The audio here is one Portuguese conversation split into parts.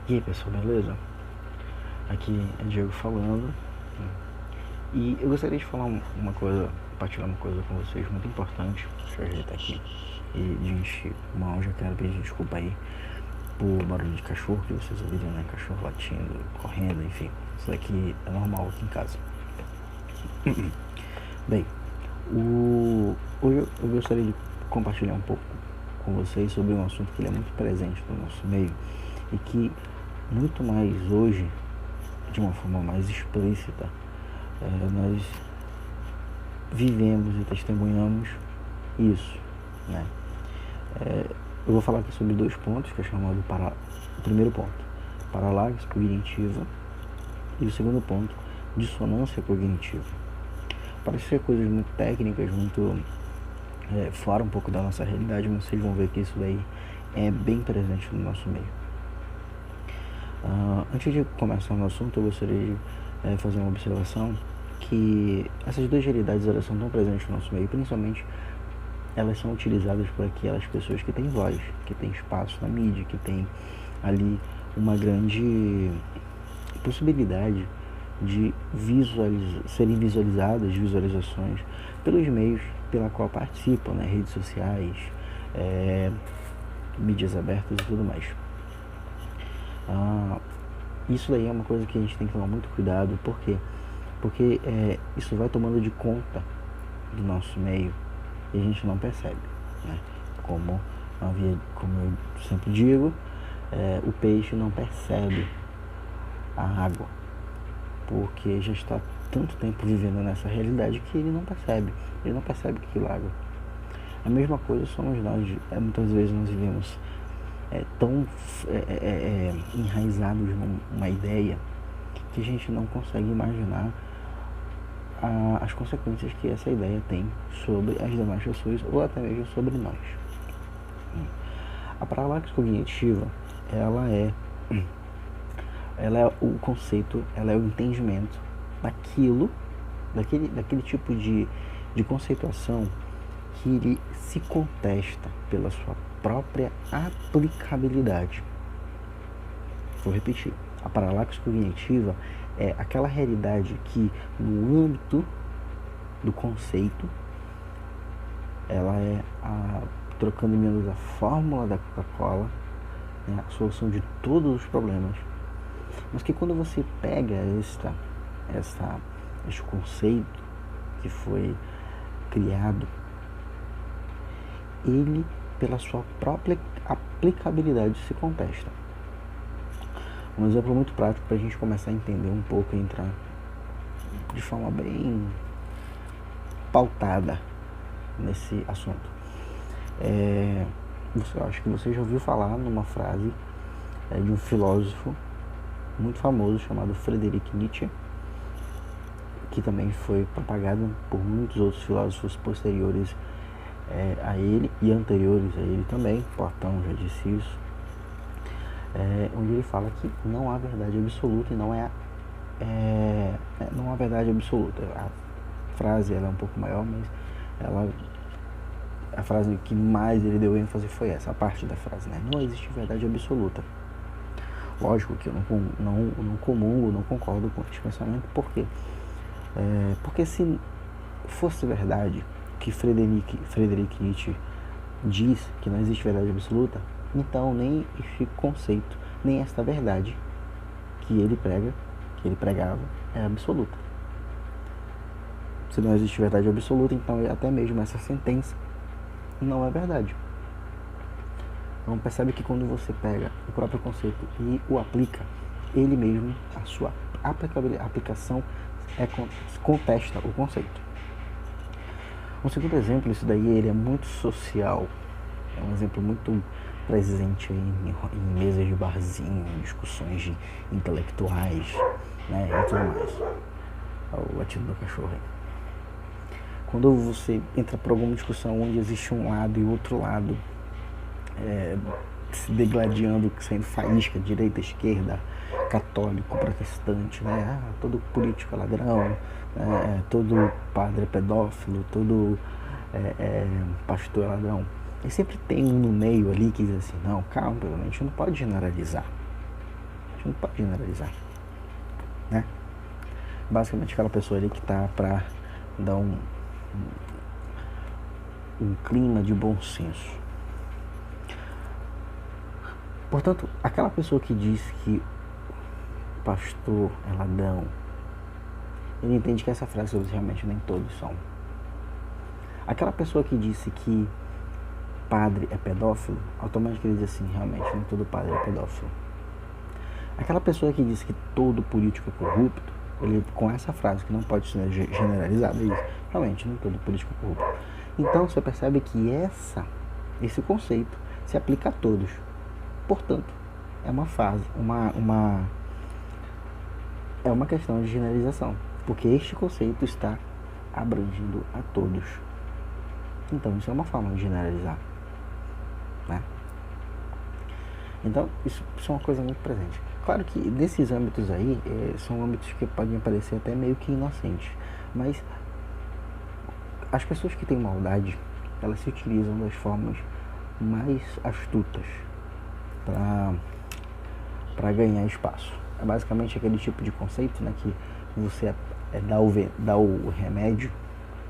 E aí pessoal, beleza? Aqui é Diego falando. E eu gostaria de falar uma coisa, compartilhar uma coisa com vocês muito importante. Deixa eu ajeitar aqui. E gente, mal já quero pedir desculpa aí por barulho de cachorro que vocês ouviram, né? Cachorro latindo, correndo, enfim. Isso daqui é normal aqui em casa. Bem, hoje eu gostaria de compartilhar um pouco com vocês sobre um assunto que ele é muito presente no nosso meio e que muito mais hoje, de uma forma mais explícita, nós vivemos e testemunhamos isso, né? Eu vou falar aqui sobre 2 pontos, que é chamado o primeiro ponto, paralaxe cognitiva, e o segundo ponto, dissonância cognitiva. Parece ser coisas muito técnicas, muito fora um pouco da nossa realidade, mas vocês vão ver que isso daí é bem presente no nosso meio. Antes de começar no assunto, eu gostaria de fazer uma observação que essas 2 realidades elas são tão presentes no nosso meio, principalmente elas são utilizadas por aquelas pessoas que têm voz, que têm espaço na mídia, que têm ali uma grande possibilidade de serem visualizadas, visualizações pelos meios pela qual participam, né? Redes sociais, mídias abertas e tudo mais. Isso daí é uma coisa que a gente tem que tomar muito cuidado. Por quê? Porque isso vai tomando de conta do nosso meio e a gente não percebe, né? Como eu sempre digo, o peixe não percebe a água, porque já está tanto tempo vivendo nessa realidade que ele não percebe que aquilo é água. A mesma coisa somos nós. Muitas vezes nós vivemos tão enraizados numa ideia que a gente não consegue imaginar as consequências que essa ideia tem sobre as demais pessoas ou até mesmo sobre nós. A paralaxe cognitiva, ela é o conceito, ela é o entendimento daquele tipo de conceituação que ele se contesta pela sua própria aplicabilidade. Vou repetir. A paralaxe cognitiva é aquela realidade que, no âmbito do conceito, ela é, trocando em menos a fórmula da Coca-Cola, né, a solução de todos os problemas. Mas que quando você pega este conceito que foi criado, ele, pela sua própria aplicabilidade, se contesta. Um exemplo muito prático para a gente começar a entender um pouco e entrar de forma bem pautada nesse assunto. Acho que você já ouviu falar numa frase de um filósofo muito famoso chamado Friedrich Nietzsche, que também foi propagado por muitos outros filósofos posteriores a ele e anteriores a ele também. Platão já disse isso, onde ele fala que não há verdade absoluta e não há verdade absoluta. A frase ela é um pouco maior, mas a frase que mais ele deu ênfase foi essa, a parte da frase, né? Não existe verdade absoluta. Lógico que eu não comungo, não concordo com esse pensamento. Por quê? Porque se fosse verdade que Friedrich Nietzsche diz que não existe verdade absoluta, então nem esse conceito, nem esta verdade que ele pregava é absoluta. Se não existe verdade absoluta, então até mesmo essa sentença não é verdade. Então percebe que quando você pega o próprio conceito e o aplica, ele mesmo, a sua aplicação contesta o conceito. Um segundo exemplo, isso daí ele é muito social, é um exemplo muito presente em mesas de barzinho, em discussões de intelectuais, né, e tudo mais. O latido do cachorro aí. Quando você entra por alguma discussão onde existe um lado e outro lado se degladiando, saindo faísca, direita, esquerda, católico, protestante, né? Todo político é ladrão, todo padre é pedófilo, todo pastor é ladrão. E sempre tem um no meio ali que diz assim, não, calma, a gente não pode generalizar. gente não pode generalizar, né? Basicamente aquela pessoa ali que tá para dar um clima de bom senso. Portanto, aquela pessoa que diz que o pastor é ladrão, ele entende que essa frase realmente nem todos são. Aquela pessoa que disse que padre é pedófilo, automaticamente ele diz assim, realmente, nem todo padre é pedófilo. Aquela pessoa que diz que todo político é corrupto, ele, com essa frase que não pode ser generalizada, ele diz, realmente, nem todo político é corrupto. Então você percebe que esse conceito se aplica a todos. Portanto, é uma fase, é uma questão de generalização, porque este conceito está abrangindo a todos. Então isso é uma forma de generalizar, né? Então isso é uma coisa muito presente. Claro que nesses âmbitos aí, são âmbitos que podem parecer até meio que inocentes, mas as pessoas que têm maldade, elas se utilizam das formas mais astutas para ganhar espaço. É basicamente aquele tipo de conceito, né, que você dá o remédio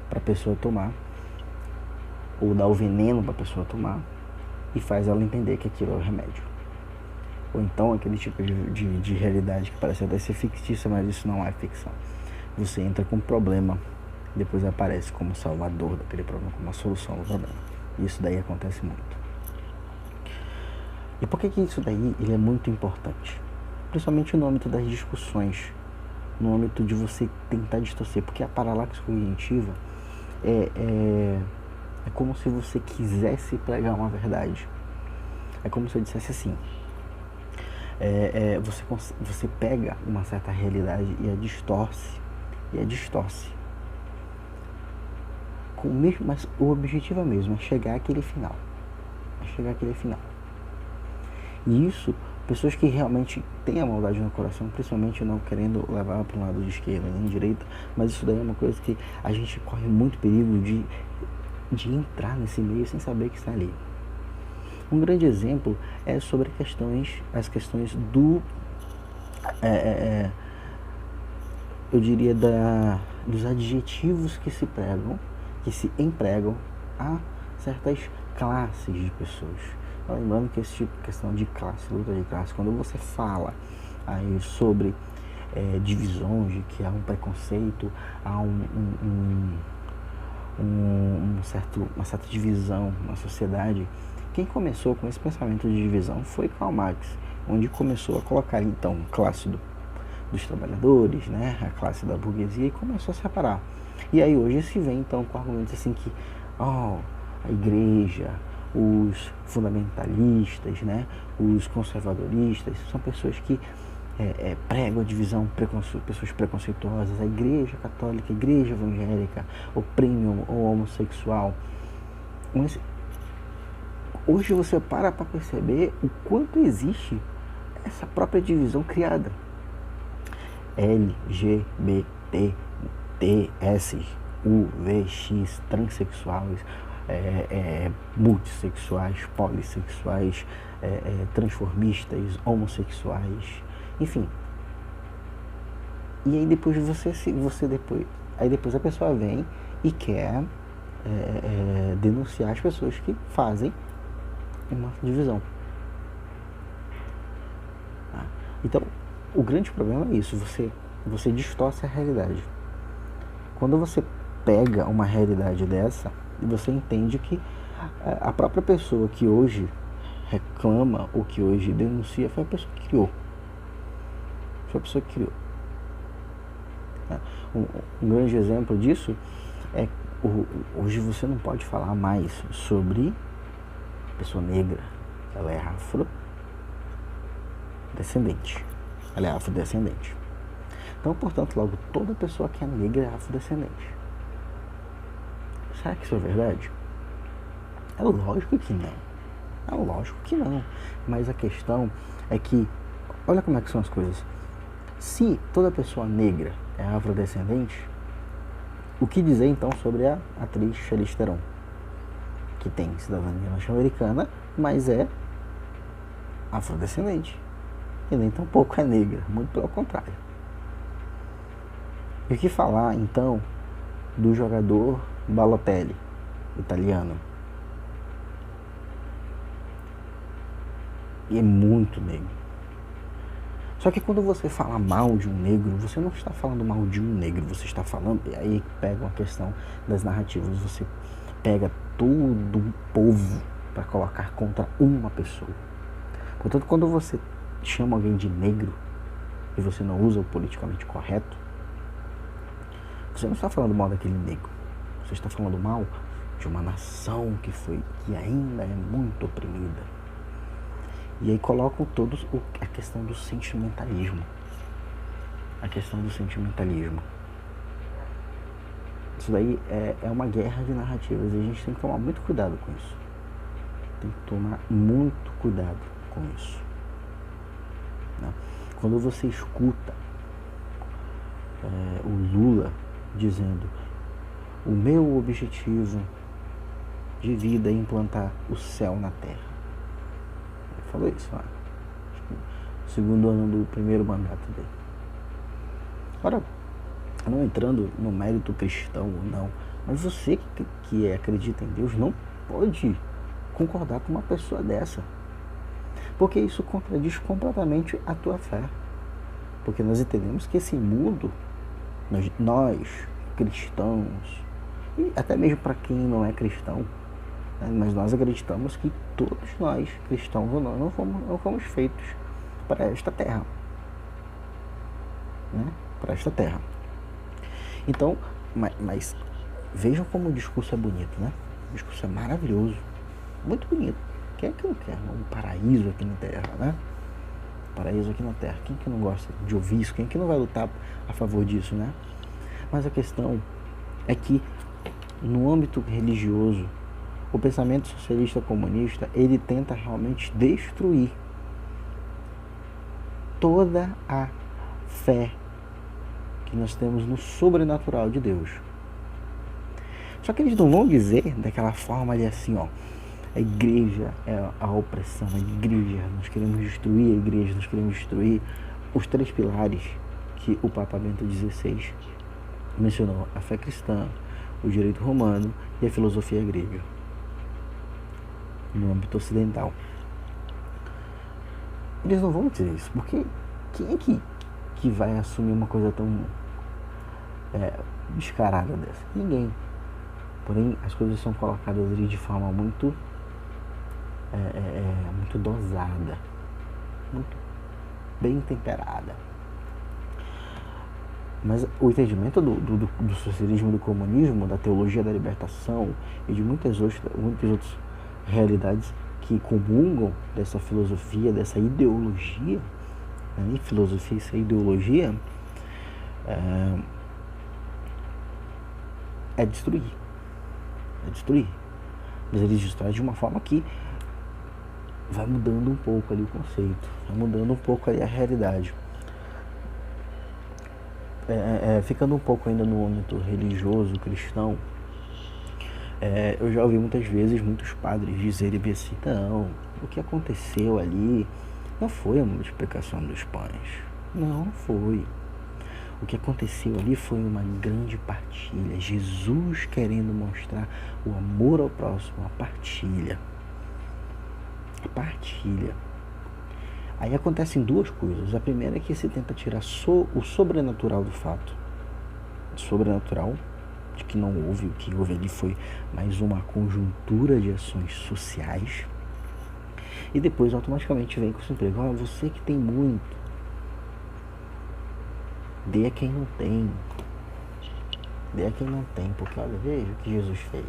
para a pessoa tomar, ou dá o veneno para a pessoa tomar, e faz ela entender que aquilo é o remédio. Ou então aquele tipo de realidade que parece até ser fictícia, mas isso não é ficção. Você entra com um problema, depois aparece como salvador daquele problema, como a solução do problema. Isso daí acontece muito. E por que isso daí ele é muito importante? Principalmente no âmbito das discussões, no âmbito de você tentar distorcer, porque a paralaxe cognitiva é como se você quisesse pregar uma verdade. É como se eu dissesse assim, você pega uma certa realidade e a distorce. Mas o objetivo é mesmo, é chegar àquele final. E isso, pessoas que realmente têm a maldade no coração, principalmente não querendo levar para um lado de esquerda nem de direita, mas isso daí é uma coisa que a gente corre muito perigo de entrar nesse meio sem saber que está ali. Um grande exemplo é sobre as questões do, eu diria, dos adjetivos que se empregam a certas classes de pessoas. Lembrando que esse tipo de questão de classe, luta de classe, quando você fala aí sobre divisões, de que há um preconceito, há uma certa divisão na sociedade, quem começou com esse pensamento de divisão foi Karl Marx, onde começou a colocar então a classe dos trabalhadores, né, a classe da burguesia, e começou a separar. E aí hoje se vem então com argumentos assim que a igreja, os fundamentalistas, né, os conservadoristas, são pessoas que pregam a divisão, pessoas preconceituosas. A igreja católica, a igreja evangélica oprime o homossexual. Mas hoje você para perceber o quanto existe essa própria divisão criada. LGBT, TS, UVX, transexuais, multissexuais, polissexuais, transformistas, homossexuais, enfim. E aí depois depois a pessoa vem e quer denunciar as pessoas que fazem uma divisão. Então, o grande problema é isso, você distorce a realidade. Quando você pega uma realidade dessa, você entende que a própria pessoa que hoje reclama ou que hoje denuncia foi a pessoa que criou. Um grande exemplo disso é hoje você não pode falar mais sobre pessoa negra. Ela é afrodescendente. Então, portanto, logo toda pessoa que é negra é afrodescendente. Será que isso é verdade? É lógico que não. Mas a questão é que, olha como é que são as coisas. Se toda pessoa negra é afrodescendente, o que dizer então sobre a atriz Charlize Theron, que tem cidadania norte-americana, mas é afrodescendente? e nem tampouco é negra, muito pelo contrário. E o que falar, então, do jogador Balotelli, italiano? E é muito negro. Só que quando você fala mal de um negro, você não está falando mal de um negro, você está falando, e aí pega uma questão das narrativas, você pega todo um povo para colocar contra uma pessoa. Portanto, quando você chama alguém de negro e você não usa o politicamente correto, você não está falando mal daquele negro, você está falando mal de uma nação que ainda é muito oprimida. E aí colocam todos a questão do sentimentalismo. A questão do sentimentalismo. Isso daí é uma guerra de narrativas e a gente tem que tomar muito cuidado com isso. Tem que tomar muito cuidado com isso. Né? Quando você escuta o Lula dizendo: o meu objetivo de vida é implantar o céu na terra. Ele falou isso lá, no segundo ano do primeiro mandato dele. Ora, não entrando no mérito cristão ou não, mas você que acredita em Deus não pode concordar com uma pessoa dessa, porque isso contradiz completamente a tua fé. Porque nós entendemos que esse mundo, nós cristãos, e até mesmo para quem não é cristão, né, mas nós acreditamos que todos nós, cristãos ou não fomos feitos para esta terra, né? Para esta terra. Então, mas vejam como o discurso é bonito, né? O discurso é maravilhoso, muito bonito. Quem é que não quer um paraíso aqui na terra, né? Paraíso aqui na terra. Quem que não gosta de ouvir isso? Quem que não vai lutar a favor disso, né? Mas a questão é que no âmbito religioso, o pensamento socialista comunista, ele tenta realmente destruir toda a fé que nós temos no sobrenatural de Deus. Só que eles não vão dizer daquela forma ali assim, ó: a igreja é a opressão, a igreja, nós queremos destruir a igreja, nós queremos destruir os 3 pilares que o Papa Bento XVI mencionou: a fé cristã, o direito romano e a filosofia grega, no âmbito ocidental. Eles não vão dizer isso, porque quem é que vai assumir uma coisa tão descarada dessa? Ninguém. Porém, as coisas são colocadas ali de forma muito muito dosada, muito bem temperada. Mas o entendimento do socialismo, do comunismo, da teologia da libertação e de muitas outras realidades que comungam dessa filosofia, dessa ideologia, né? Filosofia e essa ideologia é destruir. Mas eles destroem de uma forma que vai mudando um pouco ali o conceito, vai mudando um pouco ali a realidade. Ficando um pouco ainda no âmbito religioso, cristão, eu já ouvi muitas vezes muitos padres dizerem assim: não, o que aconteceu ali não foi a multiplicação dos pães. Não foi. O que aconteceu ali foi uma grande partilha. Jesus querendo mostrar o amor ao próximo, a partilha. A partilha. Aí acontecem 2 coisas. A primeira é que se tenta tirar o sobrenatural do fato. O sobrenatural, de que não houve. O que houve ali foi mais uma conjuntura de ações sociais. E depois automaticamente vem com esse emprego: você que tem muito, dê a quem não tem. Dê a quem não tem. Porque olha, veja o que Jesus fez.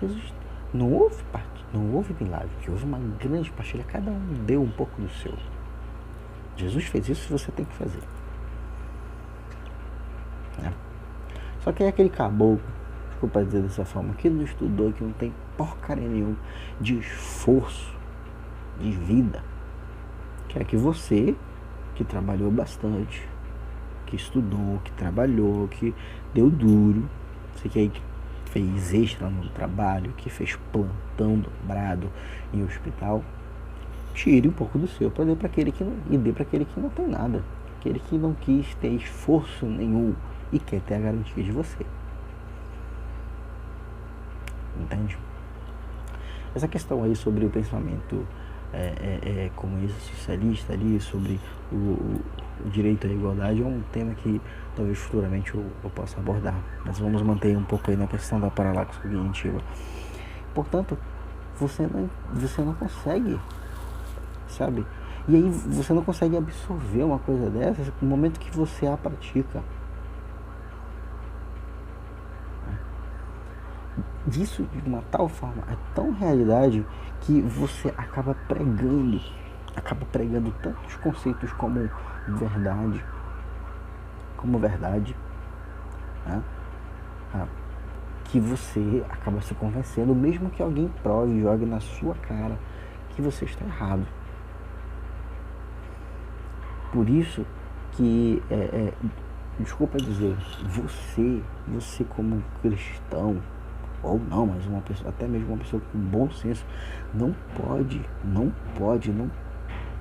Jesus não houve milagre, que houve uma grande partilha, cada um deu um pouco do seu. Jesus fez isso, você tem que fazer. Só que é aquele caboclo, desculpa dizer dessa forma, que não estudou, que não tem porcaria nenhuma de esforço, de vida, quer que você, que trabalhou bastante, que estudou, que trabalhou, que deu duro, você que aí fez extra no trabalho, que fez plantão dobrado em hospital, tire um pouco do seu para dar para aquele que não, e dê para aquele que não tem nada, aquele que não quis ter esforço nenhum e quer ter a garantia de você. Entende? Essa questão aí sobre o pensamento comunista socialista ali, sobre o direito à igualdade, é um tema que talvez futuramente eu possa abordar, mas vamos manter um pouco aí na questão da paralaxe cognitiva. Portanto, você não consegue, sabe? E aí você não consegue absorver uma coisa dessas no momento que você a pratica. Disso de uma tal forma, é tão realidade que você acaba pregando tantos conceitos como verdade, né? Que você acaba se convencendo, mesmo que alguém prove, jogue na sua cara que você está errado. Por isso que, desculpa dizer, você como cristão, ou não, mas uma pessoa, até mesmo uma pessoa com bom senso, não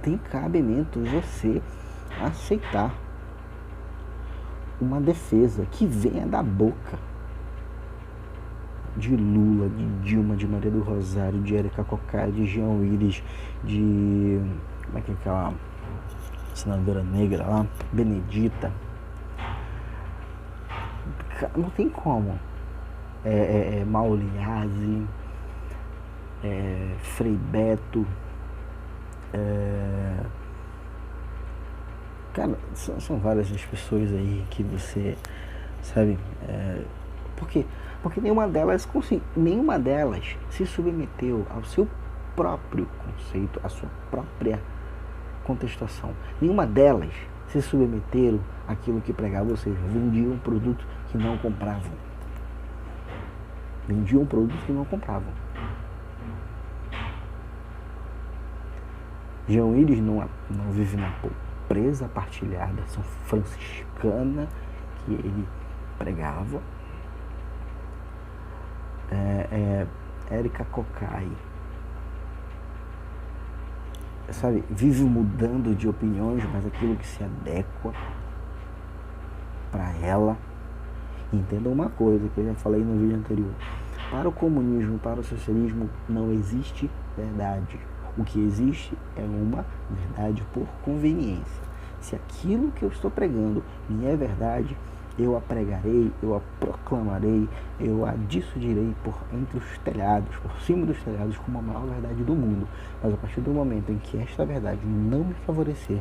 tem cabimento você aceitar uma defesa que venha da boca de Lula, de Dilma, de Maria do Rosário, de Érica Cocai, de Jean Willis, de... como é que é aquela senadora negra lá? Benedita. Não tem como. Mauliase, Frei Beto, cara, são várias as pessoas aí que você sabe, por quê? Porque nenhuma delas se submeteu ao seu próprio conceito, à sua própria contestação. Nenhuma delas se submeteram àquilo que pregavam, ou seja, vendiam um produto que não compravam. Jean Willis não vive na pobreza partilhada, São Franciscana que ele pregava. Érica Cocai, sabe, vive mudando de opiniões, mas aquilo que se adequa para ela. Entenda uma coisa que eu já falei no vídeo anterior: para o comunismo, para o socialismo, não existe verdade. O que existe é uma verdade por conveniência. Se aquilo que eu estou pregando me é verdade, eu a pregarei, eu a proclamarei, eu a dissuadirei por entre os telhados, por cima dos telhados, como a maior verdade do mundo. Mas a partir do momento em que esta verdade não me favorecer,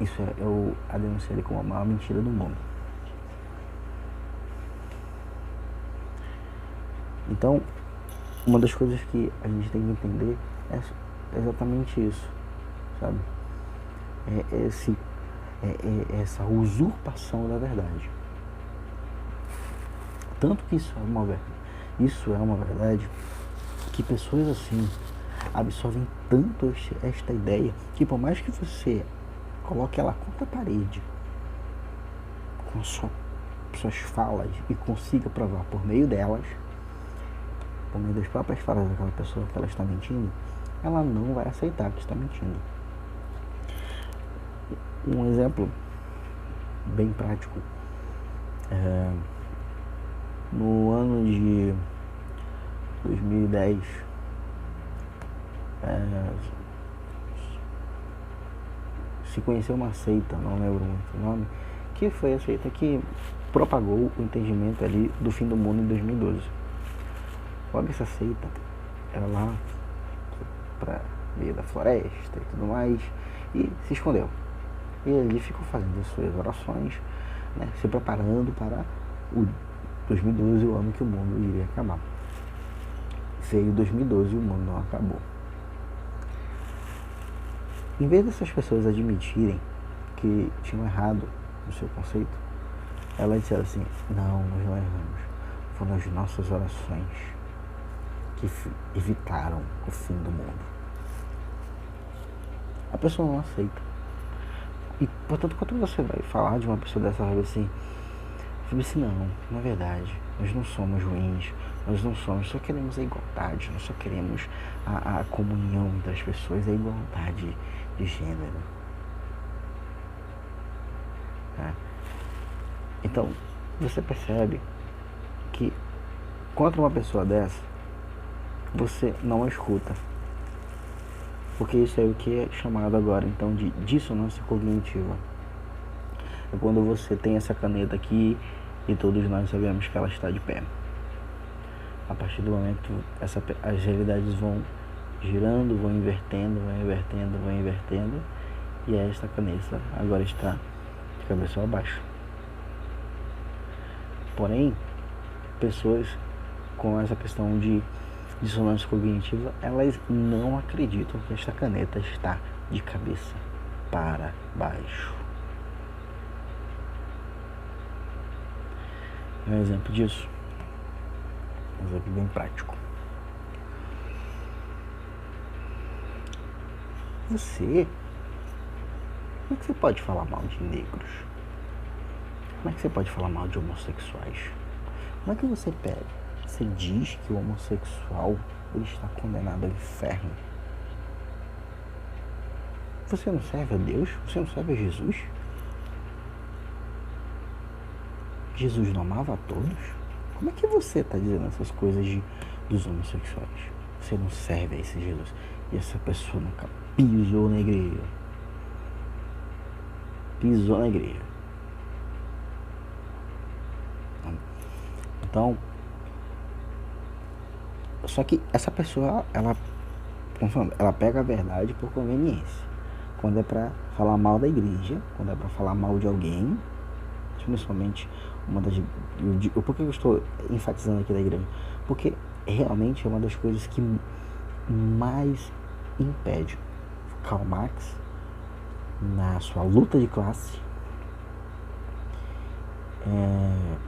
isso eu a denunciarei como a maior mentira do mundo. Então, uma das coisas que a gente tem que entender é exatamente isso, sabe? Essa usurpação da verdade. Tanto que isso é uma verdade que pessoas assim absorvem tanto esta ideia que, por mais que você coloque ela contra a parede com suas falas e consiga provar por meio delas, por meio das próprias falas daquela pessoa que ela está mentindo, ela não vai aceitar que está mentindo. Um exemplo bem prático: no ano de 2010, se conheceu uma seita, não lembro muito o nome, que foi a seita que propagou o entendimento ali do fim do mundo em 2012. Logo, essa seita era lá para meio da floresta e tudo mais, e se escondeu. E ali ficou fazendo as suas orações, né, se preparando para o 2012, o ano que o mundo iria acabar. Veio 2012 e o mundo não acabou. Em vez dessas pessoas admitirem que tinham errado no seu conceito, elas disseram assim: não, nós não erramos, foram as nossas orações que evitaram o fim do mundo. A pessoa não aceita. E, portanto, quando você vai falar de uma pessoa dessa, sabe assim, Eu disse, não, na verdade, nós não somos ruins, nós não somos, só queremos a igualdade, nós só queremos a comunhão das pessoas, a igualdade de gênero. Tá? Então, você percebe que contra uma pessoa dessa, você não a escuta. Porque isso é o que é chamado agora, então, de dissonância cognitiva. É quando você tem essa caneta aqui e todos nós sabemos que ela está de pé. A partir do momento as realidades vão girando, vão invertendo, e esta caneta agora está de cabeça abaixo. Porém, pessoas com essa questão de dissonância cognitiva, elas não acreditam que esta caneta está de cabeça para baixo. Um exemplo disso, um exemplo bem prático. Como é que você pode falar mal de negros? Como é que você pode falar mal de homossexuais? Como é que você diz que o homossexual ele está condenado ao inferno? Você não serve a Deus? Você não serve a Jesus? Jesus não amava a todos? Como é que você está dizendo essas coisas dos homossexuais? Você não serve a esse Jesus. E essa pessoa nunca pisou na igreja. Pisou na igreja. Então, só que essa pessoa, ela pega a verdade por conveniência. Quando é pra falar mal da igreja, quando é pra falar mal de alguém, principalmente por que eu estou enfatizando aqui da igreja? Porque realmente é uma das coisas que mais impede. Karl Marx, na sua luta de classe,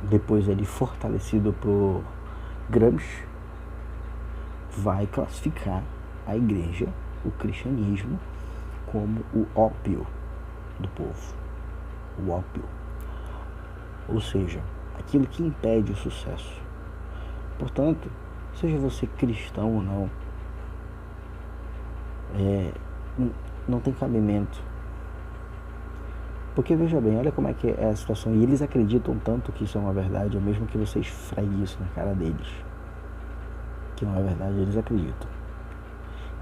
depois ele fortalecido por Gramsci, vai classificar a igreja, o cristianismo, como o ópio do povo. O ópio. Ou seja, aquilo que impede o sucesso. Portanto, seja você cristão ou não, não tem cabimento. Porque veja bem, olha como é que é a situação. E eles acreditam tanto que isso é uma verdade, ou mesmo que você esfregue isso na cara deles, que não é verdade, eles acreditam.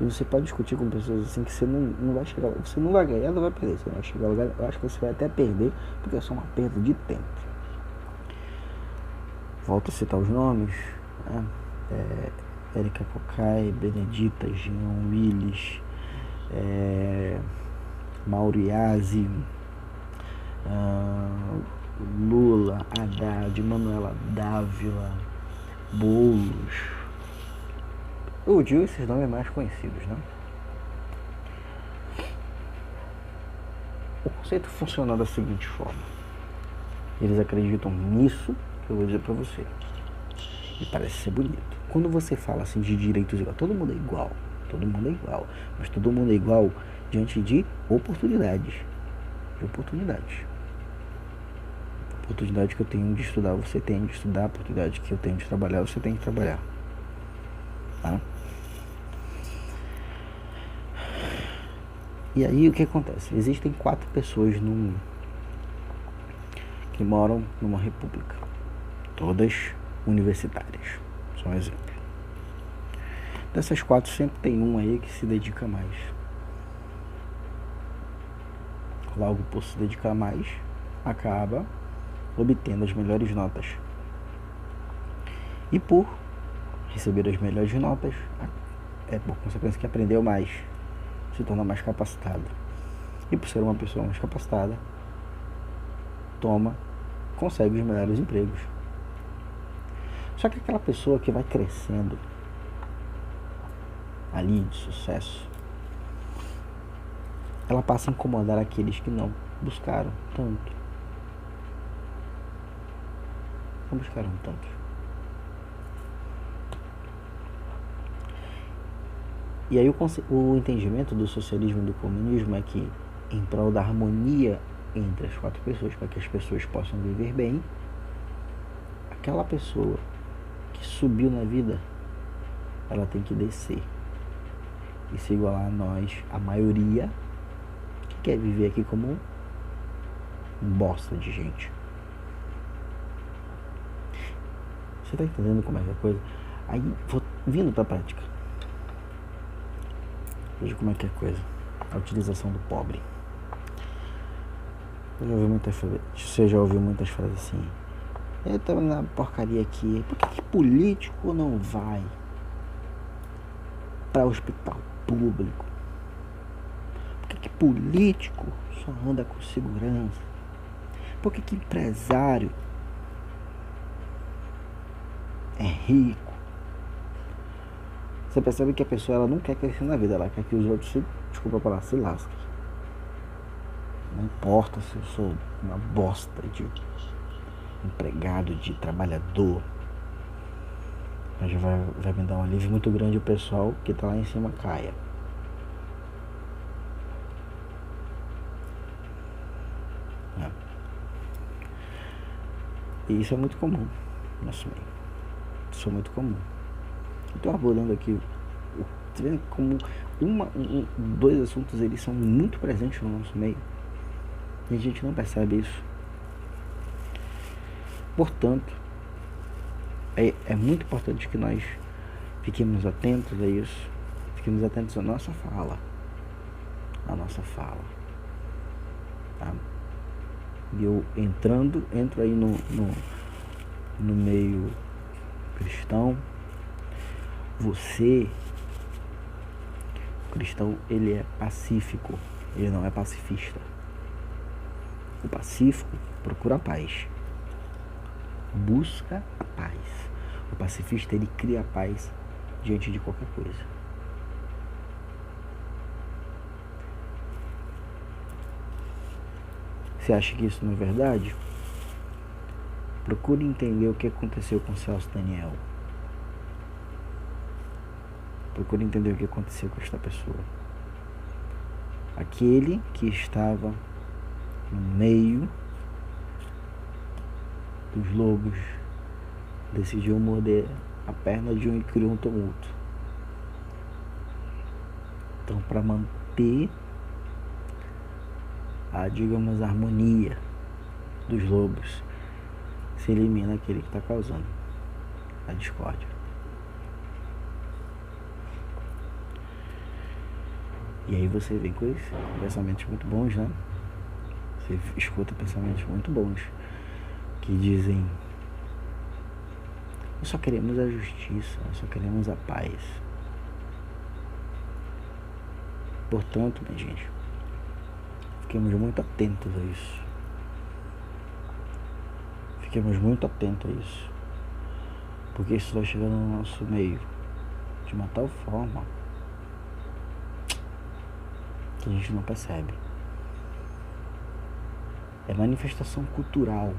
E você pode discutir com pessoas assim que você não vai chegar, você não vai ganhar, não vai perder, você não vai chegar a lugar, eu acho que você vai até perder, porque é só uma perda de tempo. Volto a citar os nomes, né? Érica Cocai, Benedita, Jean Willis, Mauriase, Lula, Haddad, Manuela Dávila, Boulos. Eu digo esses nomes mais conhecidos, né? O conceito funciona da seguinte forma. Eles acreditam nisso que eu vou dizer pra você. E parece ser bonito. Quando você fala assim de direitos iguais, todo mundo é igual. Todo mundo é igual. Mas todo mundo é igual diante de oportunidades. A oportunidade que eu tenho de estudar, você tem de estudar. A oportunidade que eu tenho de trabalhar, você tem de trabalhar. Tá? E aí o que acontece? Existem 4 pessoas no mundo que moram numa república, todas universitárias, só um exemplo. Dessas 4 sempre tem um aí que se dedica mais. Logo, por se dedicar mais, acaba obtendo as melhores notas. E por receber as melhores notas, por consequência que aprendeu mais, se torna mais capacitado. E por ser uma pessoa mais capacitada, consegue os melhores empregos. Só que aquela pessoa que vai crescendo ali de sucesso, ela passa a incomodar aqueles que não buscaram tanto. Não buscaram tanto. E aí o entendimento do socialismo e do comunismo é que, em prol da harmonia entre as 4 pessoas, para que as pessoas possam viver bem, aquela pessoa que subiu na vida, ela tem que descer e se igualar a nós, a maioria que quer viver aqui como um bosta de gente. Você tá entendendo como é que é a coisa? Aí, vindo pra prática, veja como é que é a coisa. A utilização do pobre. Você já ouviu muitas frases assim: eu tô na porcaria aqui, por que político não vai para hospital público? Por que político só anda com segurança? Por que empresário é rico? Você percebe que a pessoa ela não quer crescer na vida, ela quer que os outros se lasquem. Não importa se eu sou uma bosta de empregado, de trabalhador, mas vai me dar um alívio muito grande o pessoal que tá lá em cima caia. E isso é muito comum no nosso meio. Isso é muito comum. Estou abordando aqui, você vê como dois assuntos eles são muito presentes no nosso meio e a gente não percebe isso. Portanto, é muito importante que nós fiquemos atentos a isso, fiquemos atentos à nossa fala, tá? E eu entro aí no meio cristão. Você, o cristão, ele é pacífico, ele não é pacifista. O pacífico procura a paz, busca a paz. O pacifista, ele cria a paz diante de qualquer coisa. Você acha que isso não é verdade? Procure entender o que aconteceu com Celso Daniel. Procure entender o que aconteceu com esta pessoa. Aquele que estava no meio dos lobos decidiu morder a perna de um e criou um tumulto. Então, para manter a harmonia dos lobos, se elimina aquele que está causando a discórdia. E aí você vem com esses pensamentos muito bons, né? Você escuta pensamentos muito bons que dizem: nós só queremos a justiça, nós só queremos a paz. Portanto, minha gente, fiquemos muito atentos a isso. Fiquemos muito atentos a isso. Porque isso vai chegando no nosso meio de uma tal forma que a gente não percebe. É manifestação cultural.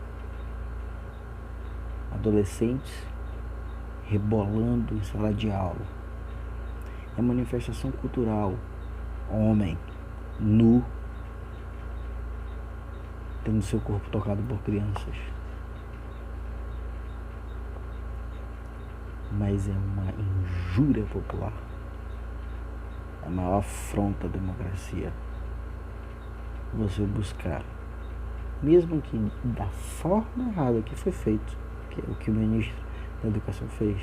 Adolescentes rebolando em sala de aula. É manifestação cultural. Homem nu tendo seu corpo tocado por crianças. Mas é uma injúria popular. É a maior afronta à democracia. Você buscar, mesmo que da forma errada que foi feito, que é o que o ministro da Educação fez,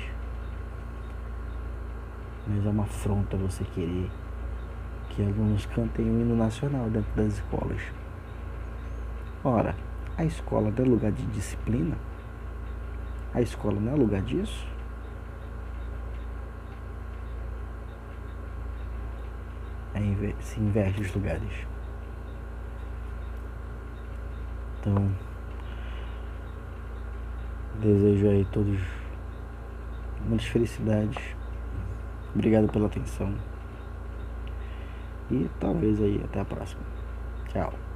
mas é uma afronta você querer que alunos cantem o hino nacional dentro das escolas. Ora, a escola não é lugar de disciplina? A escola não é lugar disso? Se inverte os lugares. Então, desejo aí a todos muitas felicidades. Obrigado pela atenção. E talvez aí até a próxima. Tchau.